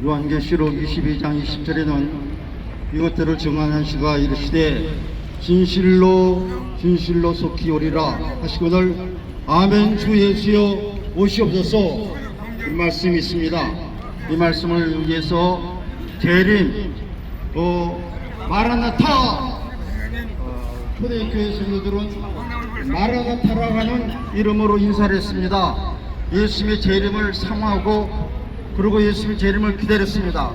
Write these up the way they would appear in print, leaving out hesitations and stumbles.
요한계시록 22장 20절에는 이것들을 증언한 시가 이르시되 진실로 진실로 속히 오리라 하시거늘 아멘 주 예수여 오시옵소서. 이 말씀이 있습니다. 이 말씀을 위해서 재림 마라나타 초대교회 성도들은 마라나타라고 하는 이름으로 인사를 했습니다. 예수님의 재림을 사모하고 그리고 예수님의 재림을 기다렸습니다.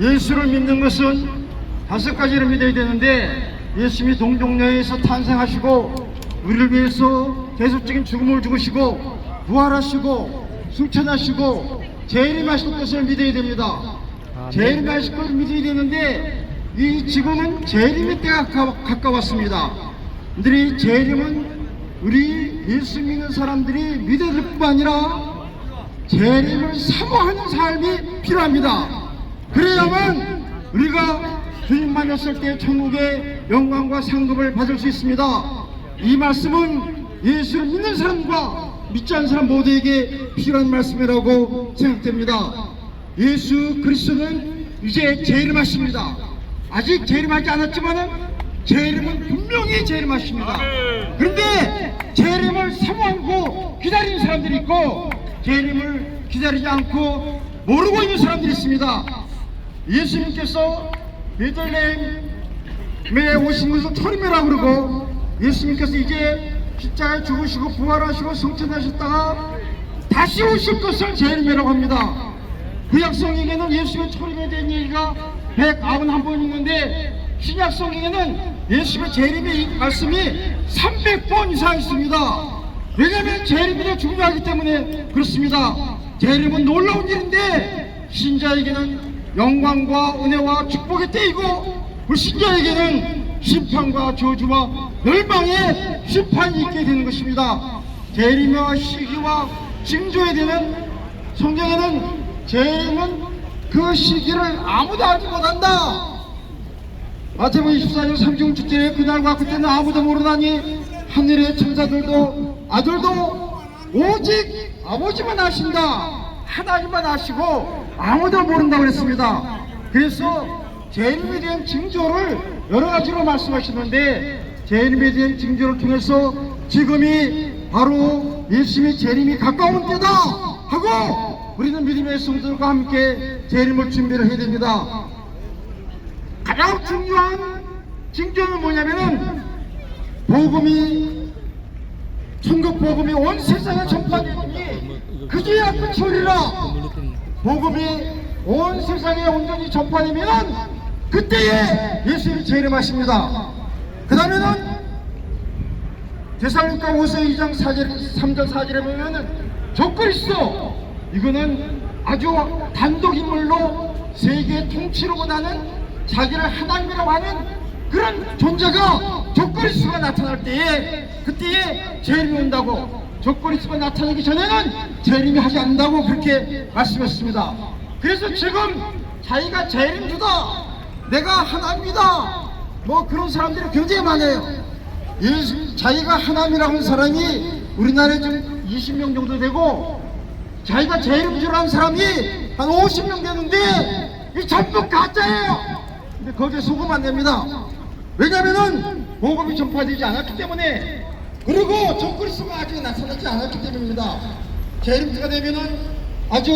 예수를 믿는 것은 5가지를 믿어야 되는데 예수님이 동정녀에서 탄생하시고 우리를 위해서 대속적인 죽음을 죽으시고 부활하시고 승천하시고 재림하실 것을 믿어야 됩니다. 재림하실 것을 믿어야 되는데 이 지금은 재림의 때가 가까웠습니다. 이 재림은 우리 예수 믿는 사람들이 믿어야 될 뿐만 아니라 재림을 사모하는 삶이 필요합니다. 그래야만 우리가 주님 만났을 때 천국의 영광과 상급을 받을 수 있습니다. 이 말씀은 예수를 믿는 사람과 믿지 않는 사람 모두에게 필요한 말씀이라고 생각됩니다. 예수 그리스도는 이제 재림하십니다. 아직 재림하지 않았지만 재림은 분명히 재림하십니다. 그런데 재림을 사모하고 기다리는 사람들이 있고 재림을 기다리지 않고 모르고 있는 사람들이 있습니다. 예수님께서 베들레헴에 오신 것을 초림이라고 그러고 예수님께서 이제 십자가에 죽으시고 부활하시고 승천하셨다가 다시 오실 것을 재림이라고 합니다. 구약성경에는 예수님의 초림에 대한 얘기가 191번 있는데 신약성경에는 예수님의 재림의 말씀이 300번 이상 있습니다. 왜냐하면 재림이 더 중요하기 때문에 그렇습니다. 재림은 놀라운 일인데 신자에게는 영광과 은혜와 축복의 때이고 불신자에게는 심판과 저주와 멸망의 심판이 있게 되는 것입니다. 재림과 시기와 징조에 대한 성경에는 재림은 그 시기를 아무도 알지 못한다. 마태복음 24장 36절에 그날과 그때는 아무도 모르나니 하늘의 천사들도 아들도 오직 아버지만 아신다. 하나님만 아시고 아무도 모른다고 했습니다. 그래서 재림에 대한 징조를 여러 가지로 말씀하시는데 재림에 대한 징조를 통해서 지금이 바로 예수님의 재림이 가까운 때다 하고 우리는 믿음의 성도들과 함께 재림을 준비를 해야 됩니다. 가장 중요한 징조는 뭐냐면은 천국 복음이 온 세상에 전파되니 그제야 끝이 오리라. 복음이 온 세상에 온전히 전파되면 그때에 예수님이 재림하십니다. 그 다음에는 데살로니가 5서 2장 3절 4절에 보면은 적그리스도, 이거는 아주 단독 인물로 세계 통치로보다는 자기를 하나님이라고 하는 그런 존재가 적그리스도가 나타날 때에 그때에 재림이 온다고, 적그리스도가 나타나기 전에는 재림이 하지 않는다고 그렇게 말씀했습니다. 그래서 지금 자기가 재림주다, 내가 하나님이다, 뭐 그런 사람들이 굉장히 많아요. 자기가 하나님이라고 하는 사람이 우리나라에 좀 20명 정도 되고 자기가 재림주라는 사람이 한 50명 되는데 이 전부 가짜예요. 근데 거기에 속으면 안 됩니다. 왜냐면은 복음이 전파되지 않았기 때문에, 그리고 적그리스도가 아직 나타나지 않았기 때문입니다. 재림주가 되면은 아주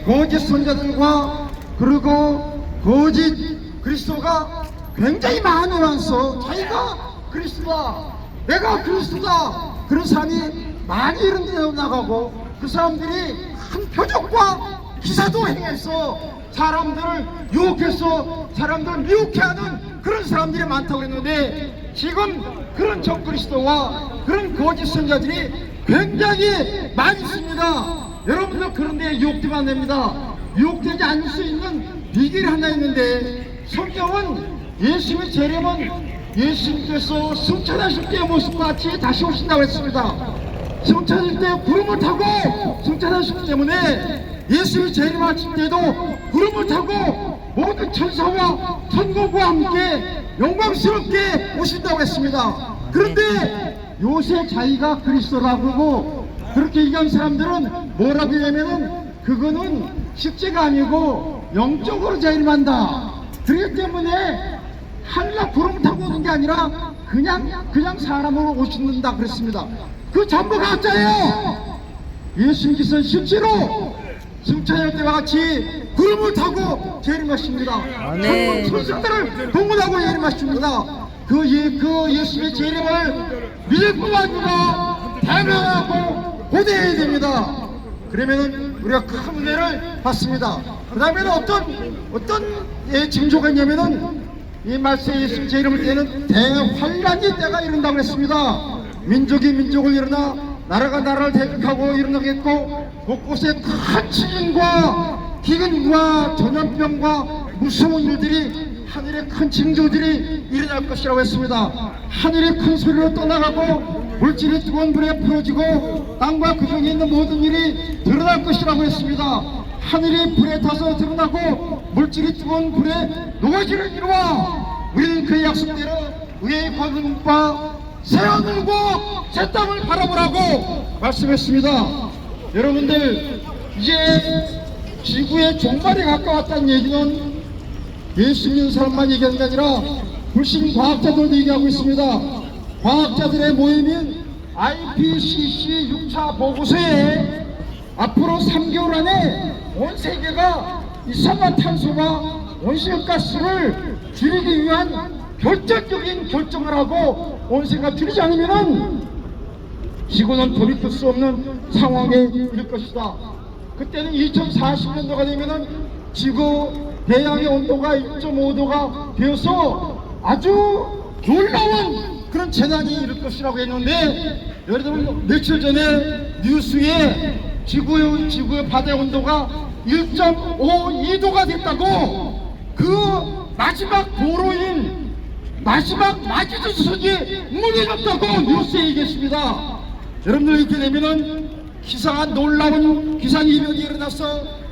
거짓 선자들과 그리고 거짓 그리스도가 굉장히 많이 와서 자기가 그리스도다, 내가 그리스도다, 그런 사람이 많이 이런 데 나가고 그 사람들이 큰 표적과 기사도 행해서 사람들을 유혹해서 사람들을 미혹해하는 그런 사람들이 많다고 했는데, 지금 그런 적그리스도와 그런 거짓 선자들이 굉장히 많이 있습니다. 여러분도 그런 데 유혹되면 안 됩니다. 유혹되지 않을 수 있는 비결이 하나 있는데, 성경은 예수님의 재림은 예수님께서 승천하실 때의 모습과 같이 다시 오신다고 했습니다. 승천하실 때 구름을 타고 승천하셨기 때문에 예수님이 재림하실 때도 구름을 타고 모든 천사와 천국과 함께 영광스럽게 오신다고 했습니다. 그런데 요새 자기가 그리스도라고 하고 그렇게 얘기한 사람들은 뭐라고 하냐면은 그거는 실제가 아니고 영적으로 재림한다. 그렇기 때문에 하늘나 구름 타고 오는 게 아니라 그냥 사람으로 오신다 그랬습니다. 그 전부 가짜예요. 예수님께서는 실제로 승천할 때와 같이 구름을 타고 재림하십니다. 천군 천사들을 동원하고 재림하십니다. 그 예수님의 재림을 믿을 뿐만 아니라 대명하고 고대해야 됩니다. 그러면은 우리가 큰 은혜를 받습니다. 그 다음에는 어떤 징조가 있냐면은 이 말세 예수님 재림을 때는 대환란의 때가 이른다고 했습니다. 민족이 민족을 일어나 나라가 나라를 대적하고 일어나겠고 곳곳에 큰 지진과 기근과 전염병과 무서운 일들이 하늘의 큰 징조들이 일어날 것이라고 했습니다. 하늘이 큰 소리로 떠나가고 물질이 뜨거운 불에 풀어지고 땅과 그 중에 있는 모든 일이 드러날 것이라고 했습니다. 하늘이 불에 타서 드러나고 물질이 뜨거운 불에 녹아지는 이루와 우리는 그의 약속대로 의의 거듭과 새하늘과 새 땅을 바라보라고 말씀했습니다. 여러분들, 이제 지구의 종말이 가까웠다는 얘기는 예수 믿는 사람만 얘기하는 게 아니라 불신 과학자들도 얘기하고 있습니다. 과학자들의 모임인 IPCC 6차 보고서에 앞으로 3개월 안에 온 세계가 이산화탄소와 온실가스를 줄이기 위한 결정적인 결정을 하고 온 세계가 줄이지 않으면 지구는 돌이킬 수 없는 상황에 이를 것이다. 그때는 2040년도가 되면은 지구 대양의 온도가 1.5도가 되어서 아주 놀라운 그런 재난이 이를 것이라고 했는데, 여러분 며칠 전에 뉴스에 지구의 바다의 온도가 1.52도가 됐다고, 그 마지막 도로인 마지막 마주주선이 무너졌다고 뉴스에 얘기했습니다. 여러분들 이렇게 되면은 놀라운 기상이변이 일어나서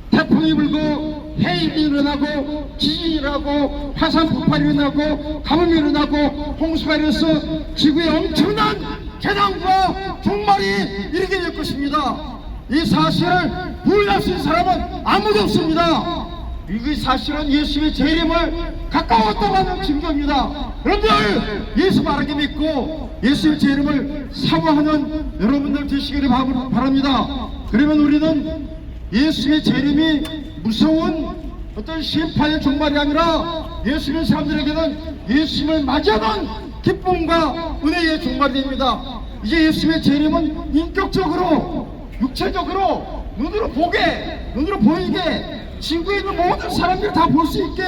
태풍이 불고 해일이 일어나고 지진이 일어나고 화산 폭발이 일어나고 가뭄이 일어나고 홍수가 일어나서 지구에 엄청난 재난과 종말이 일어나게 될 것입니다. 이 사실을 부인할 수 있는 사람은 아무도 없습니다. 이 사실은 예수의 재림을 가까웠다고 하는 증거입니다. 여러분들, 예수 바르게 믿고 예수의 재림을 사모하는 여러분들 되시기를 바랍니다. 그러면 우리는 예수의 재림이 무서운 어떤 심판의 종말이 아니라 예수님의 사람들에게는 예수님을 맞이하는 기쁨과 은혜의 종말이 됩니다. 이제 예수님의 재림은 인격적으로, 육체적으로, 눈으로 보이게 지구에 있는 모든 사람들이 다 볼 수 있게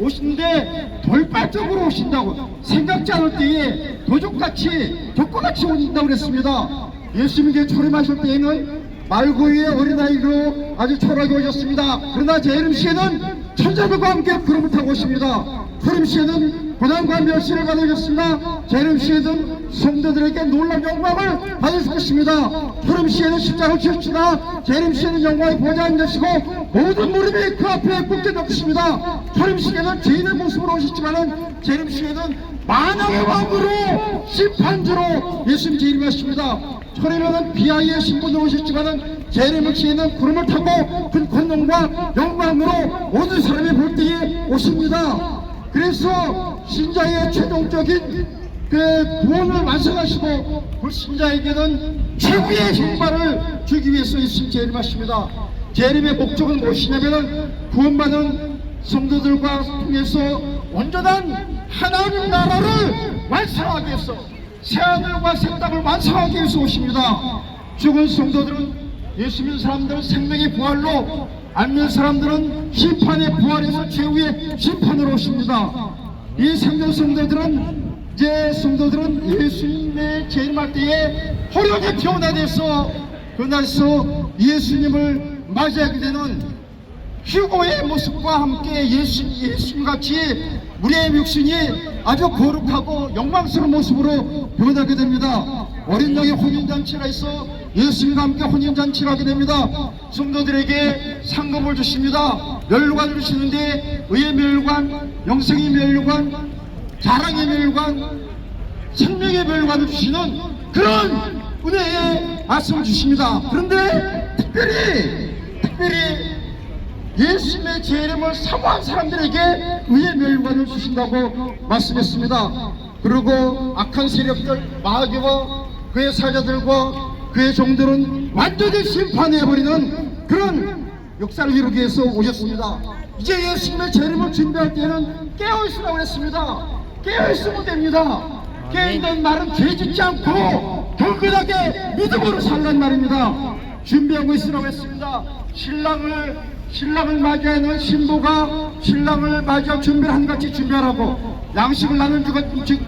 오시는데 돌발적으로 오신다고, 생각지 않을 때에 도적같이 격과같이 오신다고 그랬습니다. 예수님께 초림하실 때에는 말구이의 어린아이로 아주 초라하게 오셨습니다. 그러나 재림 시에는 천사들과 함께 구름을 타고 오십니다. 초림 시에는 고난과 멸시를 받으셨습니다. 재림 시에는 성도들에게 놀라운 영광을 받으실 것입니다. 초림 시에는 십자가를 지으시다. 재림 시에는 영광의 보좌에 앉으시고 모든 무릎이 그 앞에 꿇게 되십니다. 초림 시에는 죄인의 모습으로 오셨지만은 재림 시에는 만왕의 왕으로 심판주로 예수님 재림하십니다. 초림에는 비아이의 신분으로 오셨지만은 재림 시에는 구름을 타고 큰 권능과 영광으로 모든 사람이 볼 때에 오십니다. 그래서 신자의 최종적인 그 구원을 완성하시고 불신자에게는 최후의 형벌을 주기 위해서 예수님 재림하십니다. 재림의 목적은 무엇이냐면은 구원받은 성도들과 통해서 온전한 하나님 나라를 완성하기 위해서, 새하늘과 새 땅을 완성하기 위해서 오십니다. 죽은 성도들은, 예수 믿는 사람들은 생명의 부활로, 안 믿는 사람들은 심판의 부활에서 최후의 심판으로 오십니다. 이 생존 성도들은 예수님의 재림할 때에 호련히 변화돼서 그날에서 예수님을 맞이하게 되는 휴고의 모습과 함께 예수님같이 우리의 육신이 아주 거룩하고 영광스러운 모습으로 변하게 됩니다. 어린 양의 혼인잔치가 있어 예수님과 함께 혼인잔치를 하게 됩니다. 성도들에게 상금을 주십니다. 멸관을 주시는데 의의 멸관, 영생의 멸관, 자랑의 멸관, 생명의 멸관을 주시는 그런 은혜의 말씀을 주십니다. 그런데 특별히 예수님의 재림을 사모한 사람들에게 의의 멸관을 주신다고 말씀했습니다. 그리고 악한 세력들 마귀와 그의 사자들과 그의 종들은 완전히 심판해버리는 그런 역사를 이루기 위해서 오셨습니다. 이제 예수님의 재림을 준비할 때는 깨어있으라고 했습니다. 깨어있으면 됩니다. 깨어있는 말은 죄짓지 않고 경건하게 믿음으로 살란 말입니다. 준비하고 있으라고 했습니다. 신랑을 맞이하는 신부가 신랑을 맞이할 준비를 한같이 준비하라고, 양식을 나눈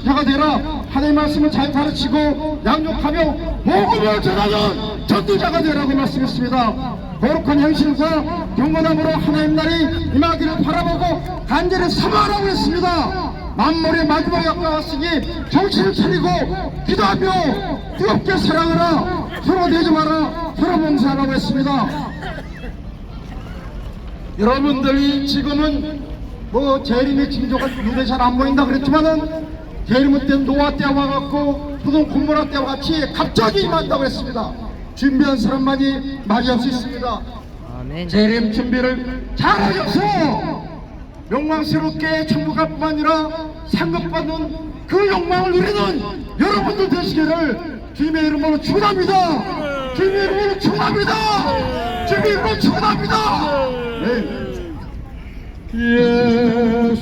자가 되라, 하나님의 말씀을 잘 가르치고 양육하며 복음을 전하는 전도자가 되라고 말씀했습니다. 거룩한 행실과 경건함으로 하나님 날이 임하기를 바라보고 간절히 사모하라고 했습니다. 만물의 마지막에 가까웠으니 정신을 차리고 기도하며 뜨겁게 사랑하라, 서로 대접하라, 서로 봉사하라고 했습니다. 여러분들이 지금은 뭐 재림의 징조가 눈에 잘 안 보인다 그랬지만은 재림은 때 노아 때와 같고 소돔 고모라 때와 같이 갑자기 임한다고 했습니다. 준비한 사람만이 맞이할 수 있습니다. 아멘. 재림 준비를 잘하셔서 영광스럽게 천국갈 뿐만 아니라 상급받는 그 영광을 누리는 여러분들 되시기를 주님의 이름으로 축원합니다. 주님의 이름으로 축원합니다. 주님의 이름으로 축원합니다. 네.